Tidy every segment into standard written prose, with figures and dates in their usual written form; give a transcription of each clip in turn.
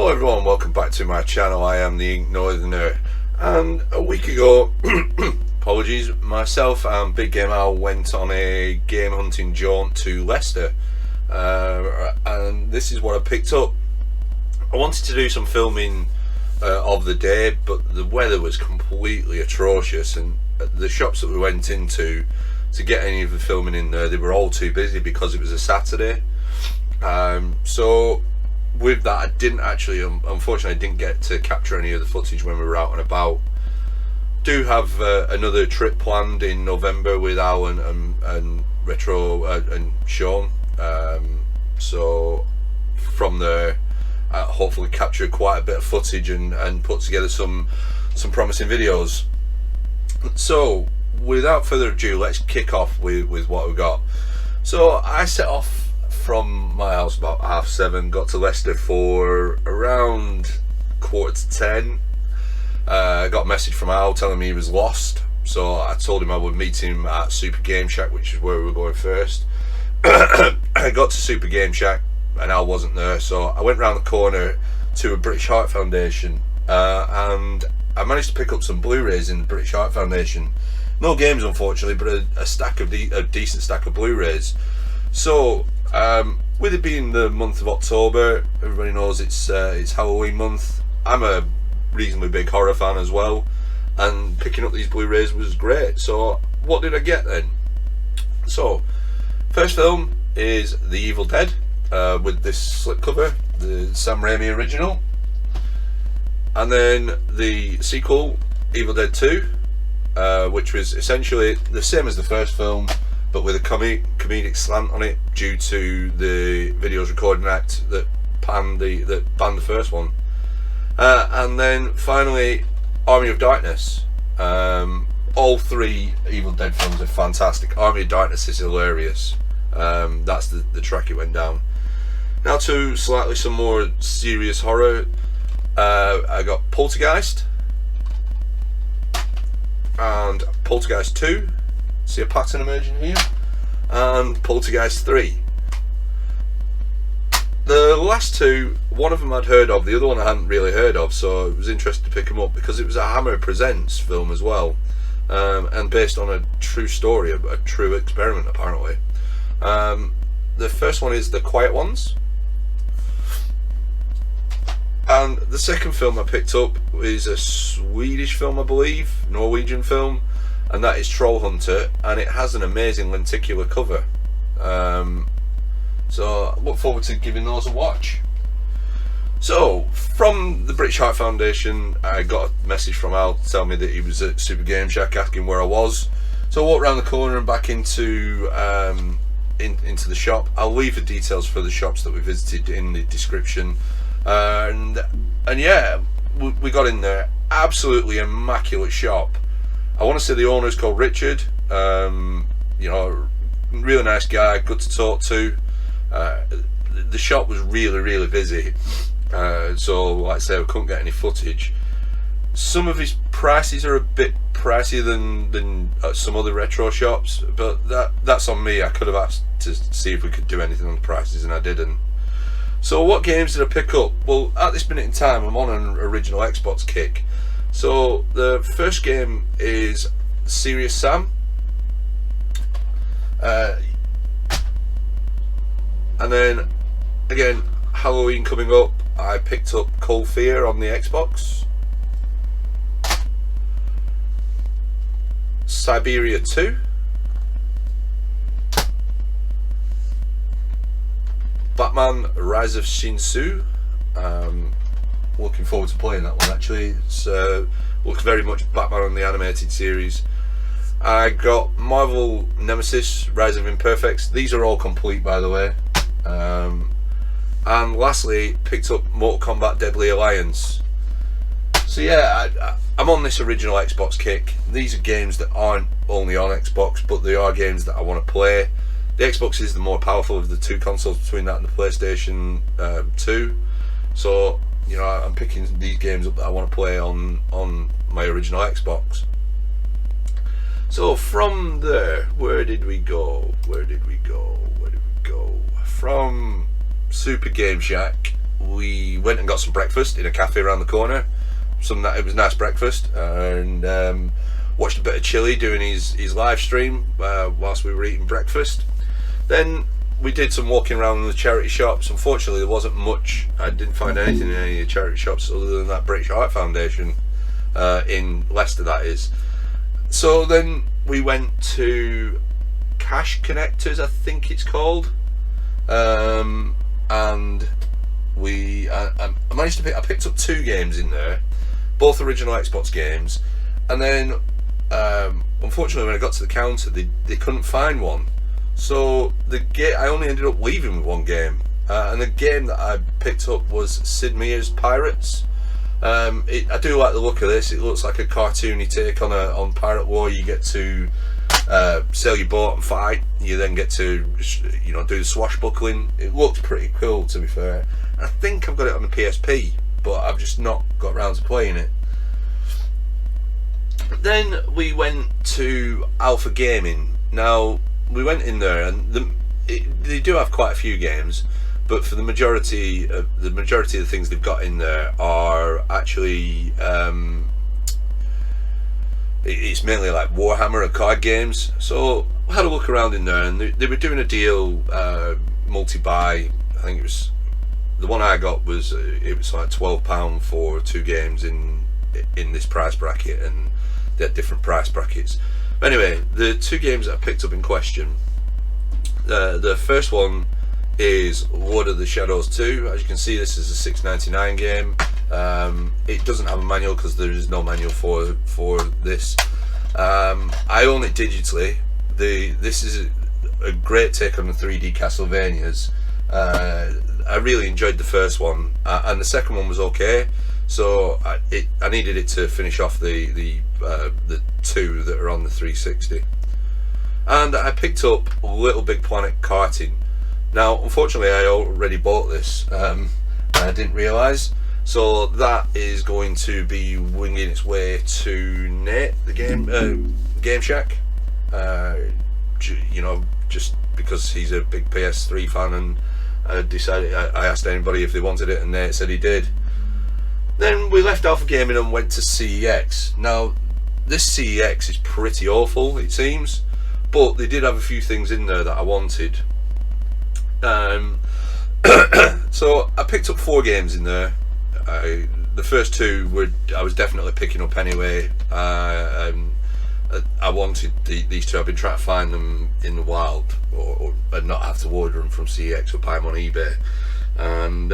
Hello everyone, welcome back to my channel. I am the Ink Northerner, and a week ago, apologies, myself and Big Game Al went on a game hunting jaunt to Leicester, and this is what I picked up. I wanted to do some filming of the day, but the weather was completely atrocious, and the shops that we went into to get any of the filming in there, they were all too busy because it was a Saturday. So with that, I didn't actually, unfortunately, I didn't get to capture any of the footage when we were out and about. Do have another trip planned in November with Al and Retro and Sean. So from there, hopefully capture quite a bit of footage and put together some promising videos. So without further ado, let's kick off with what we got. So I set off from my house about 7:30, got to Leicester for around 9:45. Got a message from Al telling me he was lost, so I told him I would meet him at Super Game Shack, which is where we were going first. I got to Super Game Shack and Al wasn't there, so I went round the corner to a British Heart Foundation, and I managed to pick up some Blu-rays in the British Heart Foundation. No games, unfortunately, but a decent stack of Blu-rays. So with it being the month of October, everybody knows it's Halloween month. I'm a reasonably big horror fan as well, and picking up these Blu-rays was great. So what did I get then? So first film is The Evil Dead, with this slipcover, the Sam Raimi original, and then the sequel, Evil Dead 2, which was essentially the same as the first film, but with a comedic slant on it due to the Videos Recording Act that banned the first one. And then finally, Army of Darkness. All three Evil Dead films are fantastic. Army of Darkness is hilarious. That's the track it went down. Now to some more serious horror. I got Poltergeist and Poltergeist 2. See a pattern emerging here, and Poltergeist 3. The last two, one of them I'd heard of, the other one I hadn't really heard of, so it was interesting to pick them up because it was a Hammer Presents film as well, and based on a true story, a true experiment apparently. The first one is The Quiet Ones, and the second film I picked up is a Swedish film, I believe, Norwegian film, and that is Troll Hunter, and it has an amazing lenticular cover. So I look forward to giving those a watch. So from the British Heart Foundation, I got a message from Al to tell me that he was at Super Game Shack, asking where I was. So I walked around the corner and back into the shop. I'll leave the details for the shops that we visited in the description. And yeah, we got in there. Absolutely immaculate shop. I want to say the owner is called Richard. You know, really nice guy, good to talk to. The shop was really busy, so like I say, I couldn't get any footage. Some of his prices are a bit pricier than some other retro shops, but that's on me. I could have asked to see if we could do anything on the prices, and I didn't. So what games did I pick up? Well, at this minute in time, I'm on an original Xbox kick. So the first game is Serious Sam, and then again, Halloween coming up, I picked up Cold Fear on the Xbox. Siberia 2, Batman Rise of Shinsu. Looking forward to playing that one actually. It's looks very much Batman on the animated series. I got Marvel Nemesis Rise of Imperfects. These are all complete, by the way. And lastly, picked up Mortal Kombat Deadly Alliance. So yeah, I'm on this original Xbox kick. These are games that aren't only on Xbox, but they are games that I want to play. The Xbox is the more powerful of the two consoles between that and the PlayStation 2. So you know, I'm picking these games up that I want to play on my original Xbox. So from there, where did we go? From Super Game Shack, we went and got some breakfast in a cafe around the corner. It was nice breakfast, and watched a bit of Chili doing his live stream whilst we were eating breakfast. Then we did some walking around the charity shops. Unfortunately, there wasn't much. I didn't find anything in any of the charity shops other than that British Art Foundation in Leicester, that is. So then we went to Cash Connectors, I think it's called, and I managed to I picked up 2 games in there, both original Xbox games, and then unfortunately when I got to the counter they couldn't find one, so I only ended up leaving with 1 game, and the game that I picked up was Sid Meier's Pirates. I do like the look of this. It looks like a cartoony take on Pirate War. You get to sail your boat and fight. You then get to do the swashbuckling. It looks pretty cool, to be fair. I think I've got it on the PSP, but I've just not got around to playing it. Then we went to Alpha Gaming. Now we went in there, and they do have quite a few games, but for the majority of the things they've got in there are actually it's mainly like Warhammer and card games. So I had a look around in there, and they were doing a deal, multi-buy. I think it was the one I got was like £12 for 2 games in this price bracket, and they had different price brackets. But anyway, the 2 games that I picked up in question, the first one is Lord of the Shadows 2. As you can see, this is a £6.99 game. It doesn't have a manual because there is no manual for this. I own it digitally. This is a great take on the 3D Castlevanias. I really enjoyed the first one, and the second one was okay. So I needed it to finish off the 2 that are on the 360. And I picked up Little Big Planet Karting. Now, unfortunately, I already bought this, and I didn't realise. So that is going to be winging its way to Nate, the Game Shack. Just because he's a big PS3 fan, and I asked anybody if they wanted it, and Nate said he did. Then we left Alpha Gaming and went to CEX. Now, this CEX is pretty awful, it seems, but they did have a few things in there that I wanted. So I picked up 4 games in there. The first 2 I was definitely picking up anyway. I wanted these 2. I've been trying to find them in the wild, or not have to order them from CEX or buy them on eBay. And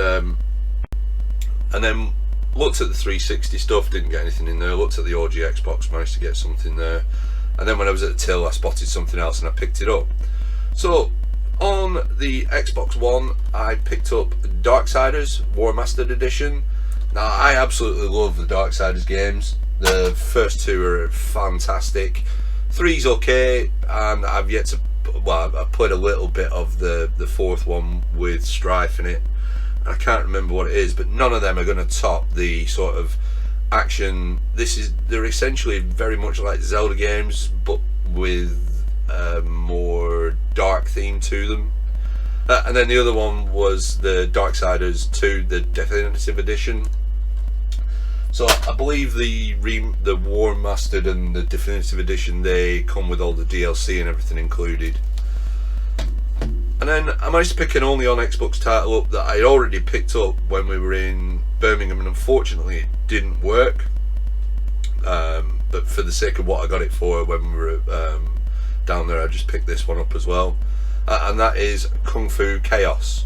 then looked at the 360 stuff, didn't get anything in there. Looked at the OG Xbox, managed to get something there. And then when I was at the till, I spotted something else and I picked it up. So on the Xbox One, I picked up Darksiders War Mastered Edition. Now, I absolutely love the Darksiders games. The first 2 are fantastic. 3's okay, and I've yet to. Well, I've played a little bit of the 4th one with Strife in it. I can't remember what it is, but none of them are going to top the sort of action. They're essentially very much like Zelda games, but with a more dark theme to them. And then the other one was the Darksiders 2, the Definitive Edition. So I believe the War Mastered and the Definitive Edition, they come with all the DLC and everything included. And then I managed to pick an only on Xbox title up that I already picked up when we were in Birmingham, and unfortunately it didn't work. But for the sake of what I got it for when we were down there, I just picked this one up as well. And that is Kung Fu Chaos.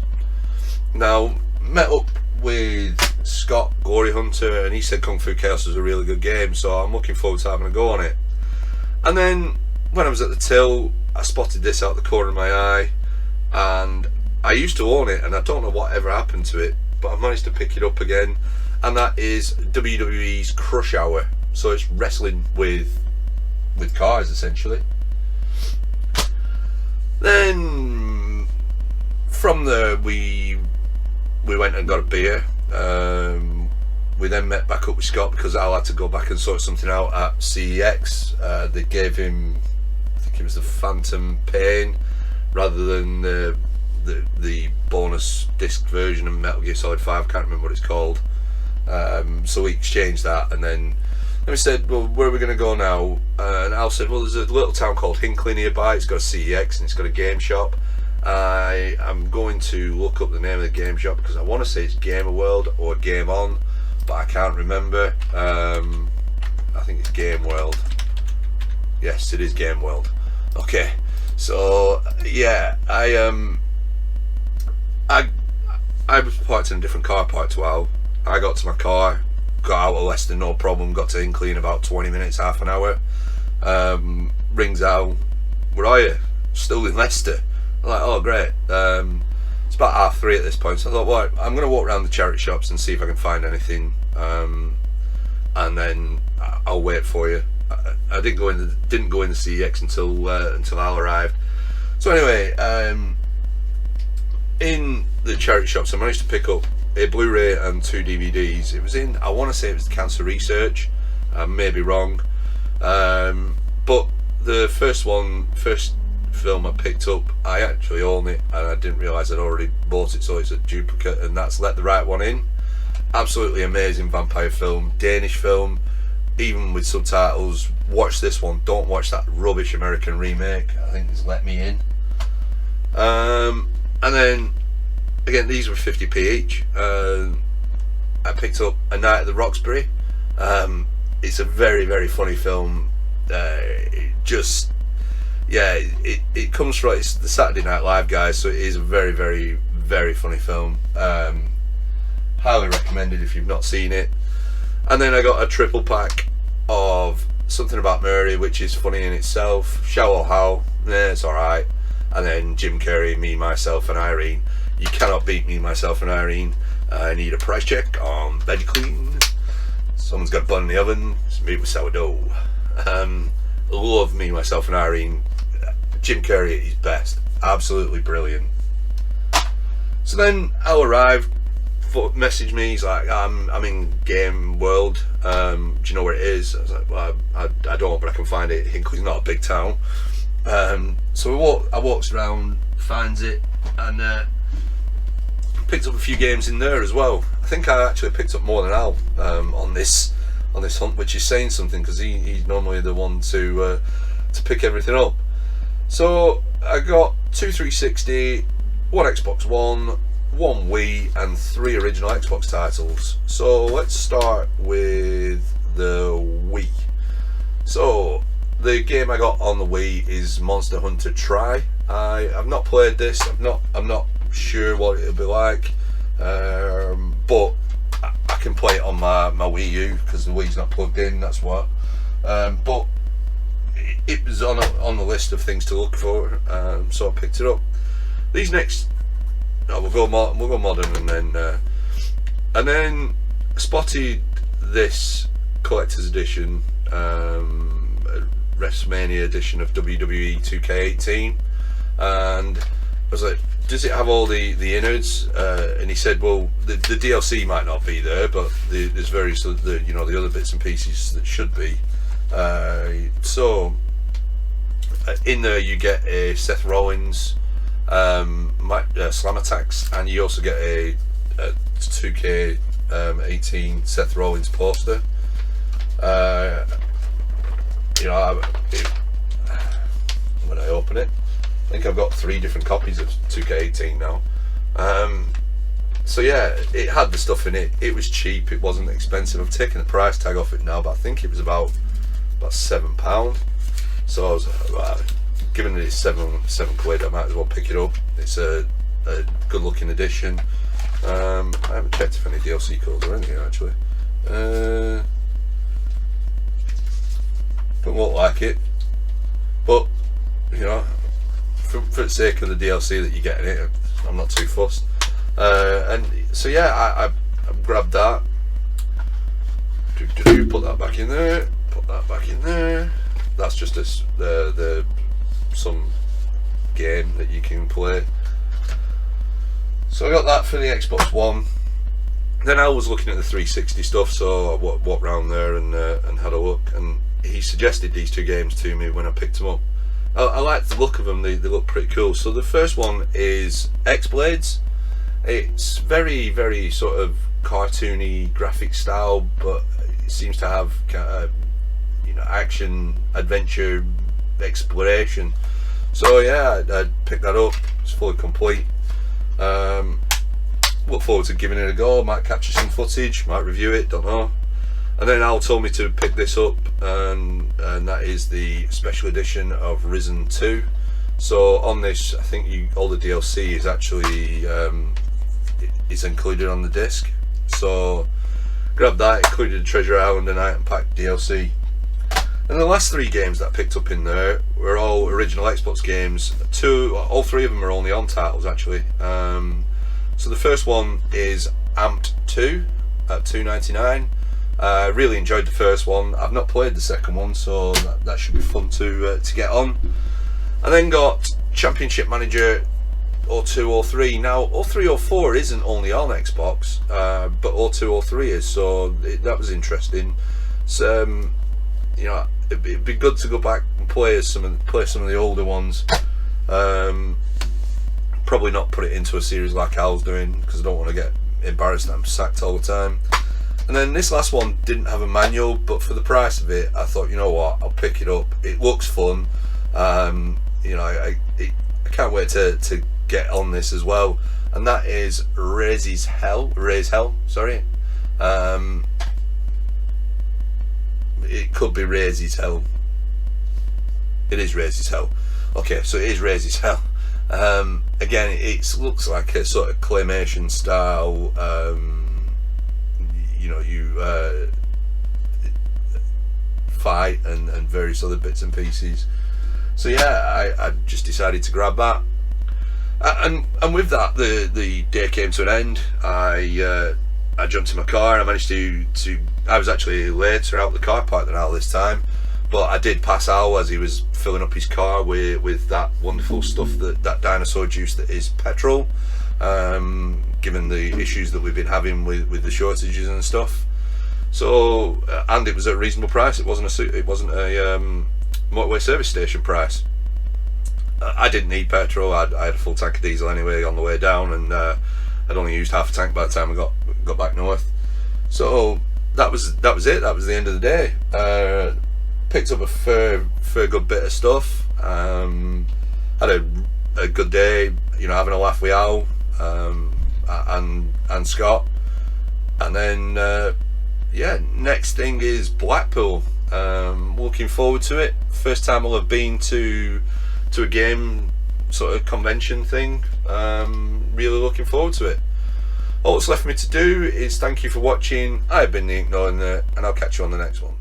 Now, met up with Scott Glory Hunter, and he said Kung Fu Chaos was a really good game, so I'm looking forward to having a go on it. And then when I was at the till, I spotted this out the corner of my eye, and I used to own it, and I don't know whatever happened to it, but I managed to pick it up again, and that is WWE's Crush Hour. So it's wrestling with cars, essentially. Then from there we went and got a beer. We then met back up with Scott because Al had to go back and sort something out at CEX. They gave him, I think it was the Phantom Pain rather than the the bonus disc version of Metal Gear Solid 5. Can't remember what it's called. So we exchanged that, and then we said, well, where are we going to go now? And Al said, well, there's a little town called Hinckley nearby. It's got a CEX and it's got a game shop. I am going to look up the name of the game shop because I want to say it's Gamer World or Game On, but I can't remember. I think it's Game World. Yes, it is Game World. Okay, so yeah, I was parked in a different car park to Al. I got to my car, got out of Leicester, no problem. Got to Hinckley in about 20 minutes, half an hour. Rings Al, where are you? Still in Leicester. I'm like, oh great. It's about 3:30 at this point, so I thought, well, I'm going to walk around the charity shops and see if I can find anything, and then I'll wait for you. I didn't go in the CEX until Al arrived. So anyway, in the charity shops, I managed to pick up a Blu-ray and 2 DVDs. It was in, I want to say it was Cancer Research. I may be wrong, but the first film I picked up, I actually own it, and I didn't realise I'd already bought it, so it's a duplicate, and that's Let the Right One In. Absolutely amazing vampire film, Danish film, even with subtitles. Watch this one, don't watch that rubbish American remake. I think it's Let Me In. And then again, these were 50p each. I picked up A Night at the Roxbury. It's a very, very funny film. It comes from, it's the Saturday Night Live guys, so it is a very, very, very funny film. Highly recommended if you've not seen it. And then I got a triple pack of Something About Mary, which is funny in itself. Shallow How, it's alright. And then Jim Carrey, Me, Myself and Irene. You cannot beat Me, Myself and Irene. I need a price check on Betty Clean. Someone's got a bun in the oven. It's made with sourdough. Love Me, Myself and Irene. Jim Carrey at his best. Absolutely brilliant. So then Al arrived, messaged me. He's like, I'm in Game World. Do you know where it is? I was like, well, I don't, but I can find it. Hinckley's not a big town. So I walks around, finds it, and picked up a few games in there as well. I think I actually picked up more than Al on this hunt, which is saying something, because he's normally the one to pick everything up. So I got 2 360, 1 Xbox One, 1 Wii, and 3 original Xbox titles. So let's start with the Wii. So the game I got on the Wii is Monster Hunter Tri. I've not played this. I'm not sure what it'll be like, but I can play it on my Wii U because the Wii's not plugged in. That's what. But it was on the list of things to look for, so I picked it up. These next, we'll go modern, and then spotted this collector's edition, WrestleMania edition of WWE 2K18, and I was like, does it have all the innards? And he said, well, the DLC might not be there, but there's various the other bits and pieces that should be. So in there you get a Seth Rollins slam attacks, and you also get a 2K18 Seth Rollins poster. When I open it, I think I've got 3 different copies of 2K18 now. So yeah, it had the stuff in it. It was cheap. It wasn't expensive. I've taken the price tag off it now, but I think it was about £7. So I was given that it's seven quid, I might as well pick it up. It's a good looking edition. I haven't checked if any DLC codes or anything actually. Don't look like it, but for the sake of the DLC that you get in it, I'm not too fussed. And so yeah, I grabbed that. Put that back in there. Put that back in there. That's just some game that you can play. So I got that for the Xbox One. Then I was looking at the 360 stuff, so I walked round there and had a look. And he suggested these 2 games to me when I picked them up. I like the look of them. They look pretty cool. So the first one is X-Blades. It's very sort of cartoony graphic style, but it seems to have action, adventure, exploration. So yeah, I'd pick that up. It's fully complete. Look forward to giving it a go. Might capture some footage, might review it, don't know. And then Al told me to pick this up, and that is the special edition of Risen 2. So on this, I think all the DLC is actually is included on the disc. So grab that, included Treasure Island and Item Pack DLC. And the last 3 games that I picked up in there were all original Xbox games. All 3 of them are only on titles actually. So the first one is Amped 2 at $2.99. I really enjoyed the first one. I've not played the second one, so that should be fun to get on. And then got Championship Manager 02, 03. Now 03, 04 isn't only on Xbox, but 02, 03 is. So that was interesting. So it'd be good to go back and play some of the older ones. Probably not put it into a series like Al's doing, because I don't want to get embarrassed that I'm sacked all the time. And then this last one didn't have a manual, but for the price of it, I thought, you know what, I'll pick it up. It looks fun. I can't wait to get on this as well. And that is Raise Hell. Sorry. It could be Raise Hell. It is Raise Hell. Okay, so it is Raise Hell. Again, it looks like a sort of claymation style. You fight and various other bits and pieces. So yeah, I just decided to grab that. And with that, the day came to an end. I jumped in my car and I managed to. I was actually later out the car park than Al this time, but I did pass Al as he was filling up his car with that wonderful stuff, that dinosaur juice that is petrol. Given the issues that we've been having with the shortages and stuff. So and it was at a reasonable price. It wasn't a motorway service station price. I didn't need petrol. I had a full tank of diesel anyway on the way down, and I'd only used half a tank by the time I got back north. So that was it. That was the end of the day. Picked up a fair good bit of stuff. Had a good day. Having a laugh with Al and Scott. And then next thing is Blackpool. Looking forward to it. First time I'll have been to a game sort of convention thing. Really looking forward to it. All that's left for me to do is thank you for watching. I've been the Ink Nerd, and I'll catch you on the next one.